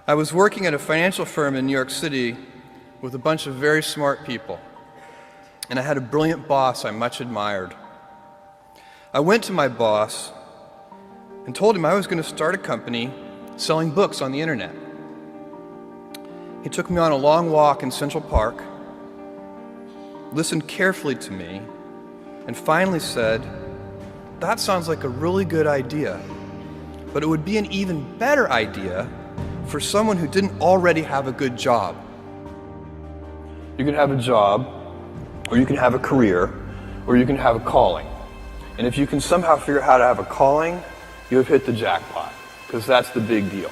I was working at a financial firm in New York City with a bunch of very smart people, and I had a brilliant boss I much admired. I went to my boss and told him I was going to start a company selling books on the internet. He took me on a long walk in Central Park, listened carefully to me, and finally said, "That sounds like a really good idea, but it would be an even better idea for someone who didn't already have a good job." You can have a job, or you can have a career, or you can have a calling. And if you can somehow figure out how to have a calling, you have hit the jackpot, because that's the big deal.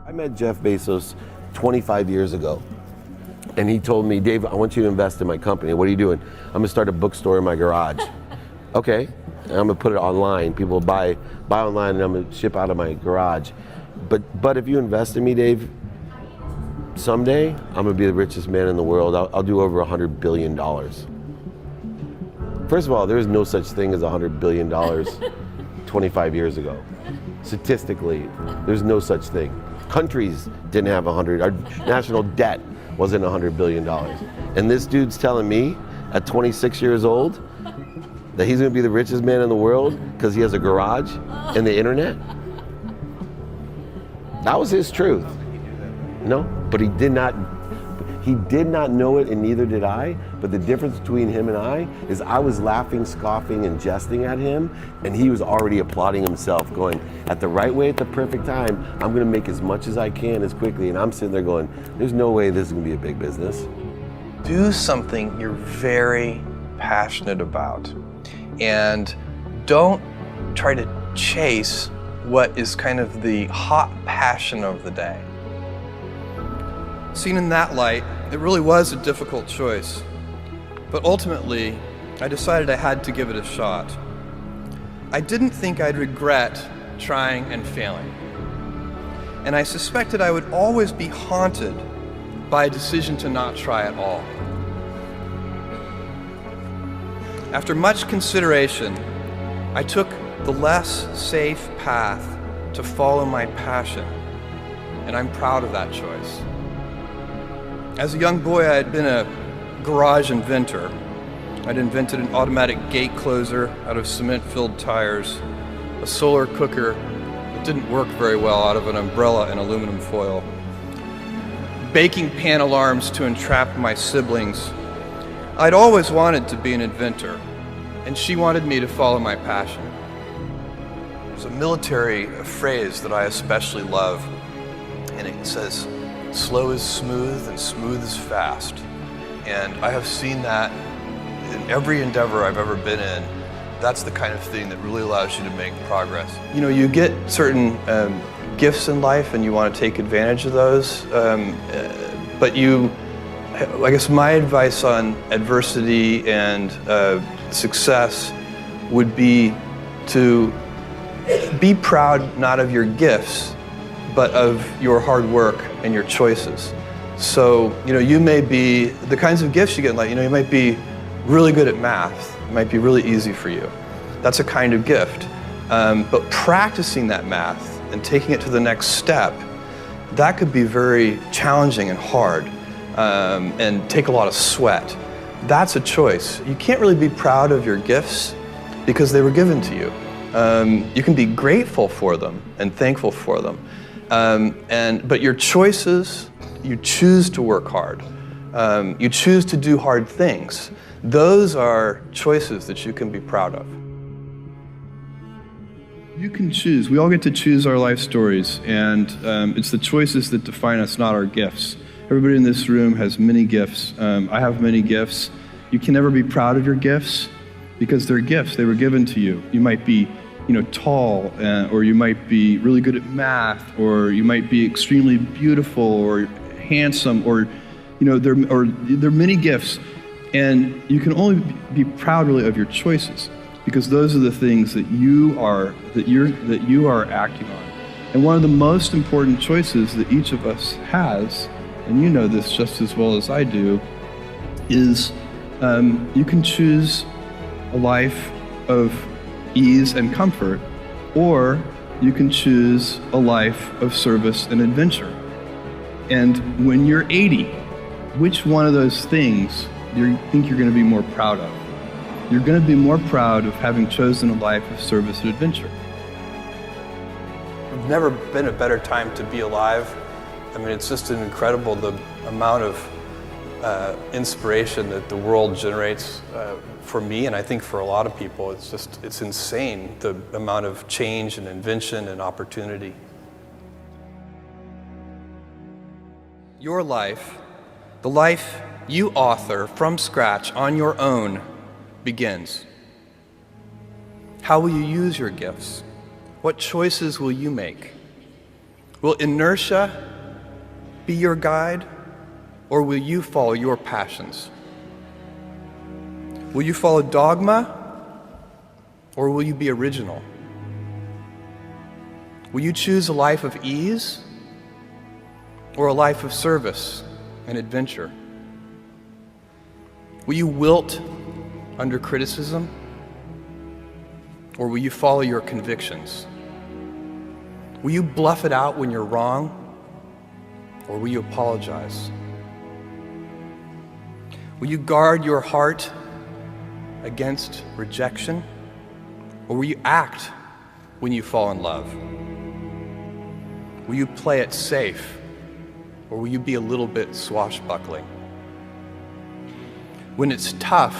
I met Jeff Bezos 25 years ago, and he told me, "Dave, I want you to invest in my company. What are you doing?" "I'm gonna start a bookstore in my garage." "Okay, and I'm gonna put it online. People buy online, and I'm gonna ship out of my garage. But if you invest in me, Dave, someday I'm gonna be the richest man in the world. I'll do over $100 billion. First of all, there is no such thing as $100 billion 25 years ago. Statistically, there's no such thing. Countries didn't have 100, our national debt wasn't $100 billion. And this dude's telling me at 26 years old that he's gonna be the richest man in the world because he has a garage and the internet? That was his truth. No, but he did not know it, and neither did I. But the difference between him and I is I was laughing, scoffing, and jesting at him, and he was already applauding himself, going, at the right way, at the perfect time, I'm gonna make as much as I can as quickly. And I'm sitting there going, there's no way this is gonna be a big business. Do something you're very passionate about, and don't try to chase what is kind of the hot passion of the day. Seen in that light, it really was a difficult choice, but ultimately, I decided I had to give it a shot. I didn't think I'd regret trying and failing, and I suspected I would always be haunted by a decision to not try at all. After much consideration, I took the less safe path to follow my passion, and I'm proud of that choice. As a young boy, I had been a garage inventor. I'd invented an automatic gate closer out of cement-filled tires, a solar cooker that didn't work very well out of an umbrella and aluminum foil, baking pan alarms to entrap my siblings. I'd always wanted to be an inventor, and she wanted me to follow my passion. There's a military phrase that I especially love, and it says, "Slow is smooth and smooth is fast." And I have seen that in every endeavor I've ever been in. That's the kind of thing that really allows you to make progress. You know, you get certain gifts in life and you want to take advantage of those, but I guess my advice on adversity and success would be to be proud not of your gifts, but of your hard work and your choices. So, you may be, the kinds of gifts you get in life, you might be really good at math. It might be really easy for you. That's a kind of gift. But practicing that math and taking it to the next step, that could be very challenging and hard, and take a lot of sweat. That's a choice. You can't really be proud of your gifts because they were given to you. You can be grateful for them and thankful for them. But your choices, you choose to work hard. You choose to do hard things. Those are choices that you can be proud of. You can choose. We all get to choose our life stories, and it's the choices that define us, not our gifts. Everybody in this room has many gifts. I have many gifts. You can never be proud of your gifts because they're gifts. They were given to you. You might be tall, or you might be really good at math, or you might be extremely beautiful or handsome, or there are many gifts, and you can only be proud really of your choices because those are the things that you are acting on. And one of the most important choices that each of us has, and you know this just as well as I do, is you can choose a life of ease and comfort, or you can choose a life of service and adventure. And when you're 80, which one of those things do you think you're going to be more proud of? You're going to be more proud of having chosen a life of service and adventure. There's never been a better time to be alive. I mean, it's just incredible the amount of inspiration that the world generates for me, and I think for a lot of people. It's insane, the amount of change and invention and opportunity. Your life, the life you author from scratch on your own, begins. How will you use your gifts? What choices will you make? Will inertia be your guide, or will you follow your passions? Will you follow dogma, or will you be original? Will you choose a life of ease, or a life of service and adventure? Will you wilt under criticism, or will you follow your convictions? Will you bluff it out when you're wrong, or will you apologize? Will you guard your heart against rejection, or will you act when you fall in love? Will you play it safe, or will you be a little bit swashbuckling? When it's tough,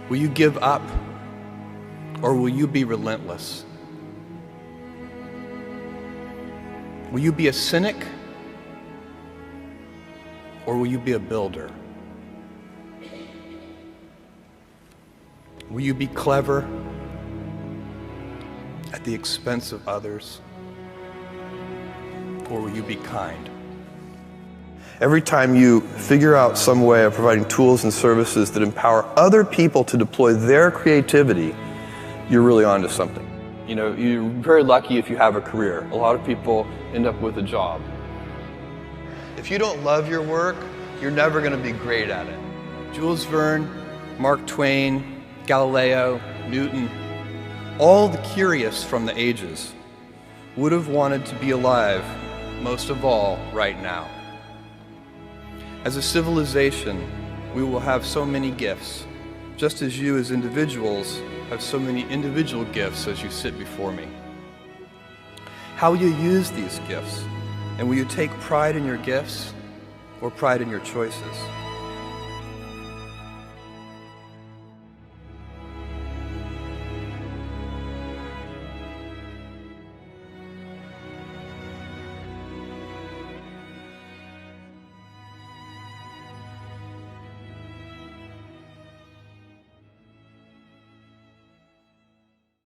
will you give up, or will you be relentless? Will you be a cynic, or will you be a builder? Will you be clever at the expense of others, or will you be kind? Every time you figure out some way of providing tools and services that empower other people to deploy their creativity, you're really onto something. You know, you're very lucky if you have a career. A lot of people end up with a job. If you don't love your work, you're never going to be great at it. Jules Verne, Mark Twain, Galileo, Newton, all the curious from the ages would have wanted to be alive, most of all, right now. As a civilization, we will have so many gifts, just as you as individuals have so many individual gifts as you sit before me. How will you use these gifts? And will you take pride in your gifts or pride in your choices?